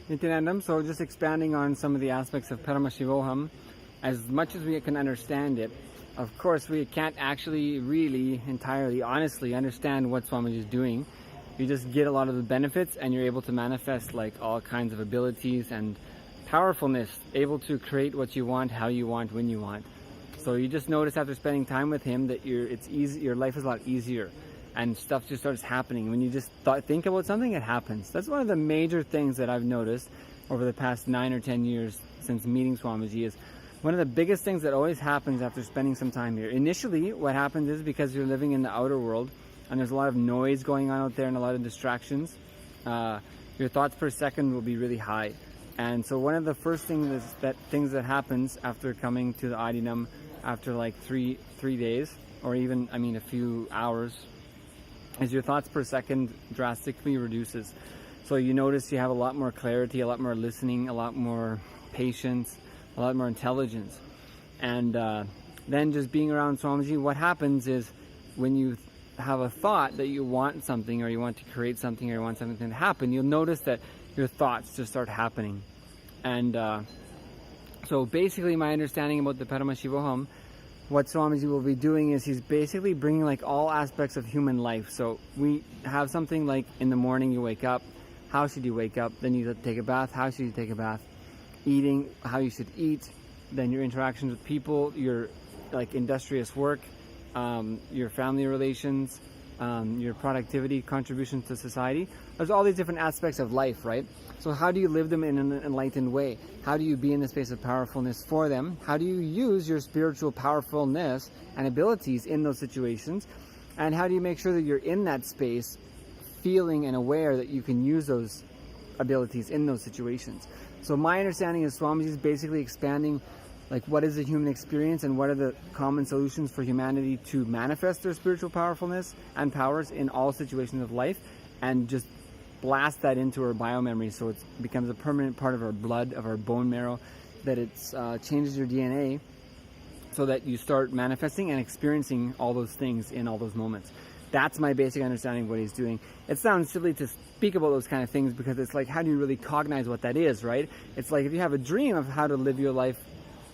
Nithyanandam. So just expanding on some of the aspects of Paramashivoham, as much as we can understand it, of course we can't actually really entirely honestly understand what Swamiji is doing. You just get a lot of the benefits and you're able to manifest like all kinds of abilities and powerfulness, able to create what you want, how you want, when you want. So you just notice after spending time with him that it's easy, your life is a lot easier and stuff just starts happening. When you just think about something, it happens. That's one of the major things that I've noticed over the past 9 or 10 years since meeting Swamiji. Is one of the biggest things that always happens after spending some time here. Initially, what happens is because you're living in the outer world and there's a lot of noise going on out there and a lot of distractions, your thoughts per second will be really high. And so one of the first things that happens after coming to the Adinam after like three days, or even, a few hours, is your thoughts per second drastically reduces. So you notice you have a lot more clarity, a lot more listening, a lot more patience, a lot more intelligence. And then just being around Swamiji, what happens is when you have a thought that you want something, or you want to create something, or you want something to happen, you'll notice that your thoughts just start happening. And so basically my understanding about the Paramashivoham, what Swamiji will be doing is he's basically bringing like all aspects of human life. So we have something like in the morning you wake up, how should you wake up? Then you take a bath, how should you take a bath? Eating, how you should eat. Then your interactions with people, your like industrious work, your family relations, your productivity, contributions to society. There's all these different aspects of life, right? So how do you live them in an enlightened way? How do you be in the space of powerfulness for them? How do you use your spiritual powerfulness and abilities in those situations? And how do you make sure that you're in that space feeling and aware that you can use those abilities in those situations? So my understanding is Swamiji is basically expanding like what is the human experience and what are the common solutions for humanity to manifest their spiritual powerfulness and powers in all situations of life, and just blast that into our biomemory so it becomes a permanent part of our blood, of our bone marrow, that it changes your DNA so that you start manifesting and experiencing all those things in all those moments. That's my basic understanding of what he's doing. It sounds silly to speak about those kind of things because it's like, how do you really cognize what that is, right? It's like if you have a dream of how to live your life,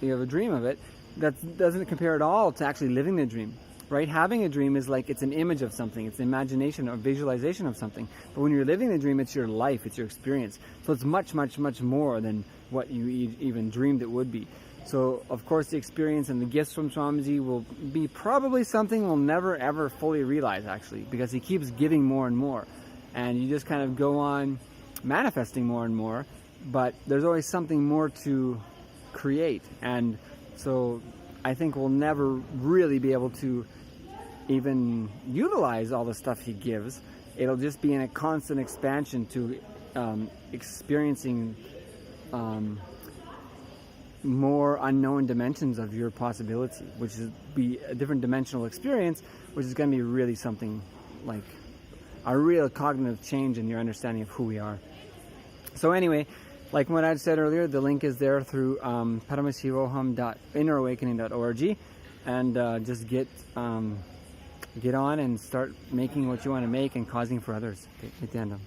you have a dream of it, that doesn't compare at all to actually living the dream, right? Having a dream is like, it's an image of something, it's an imagination or visualization of something. But when you're living the dream, it's your life, it's your experience. So it's much, much, much more than what you even dreamed it would be. So, of course, the experience and the gifts from Swamiji will be probably something we'll never, ever fully realize, actually, because he keeps giving more and more. And you just kind of go on manifesting more and more, but there's always something more to create. And so I think we'll never really be able to even utilize all the stuff he gives. It'll just be in a constant expansion to experiencing more unknown dimensions of your possibility, which is be a different dimensional experience, which is going to be really something like a real cognitive change in your understanding of who we are. So anyway, like what I said earlier, the link is there through paramashivoham.innerawakening.org, and just get on and start making what you want to make and causing for others. Okay, Nithyanandam.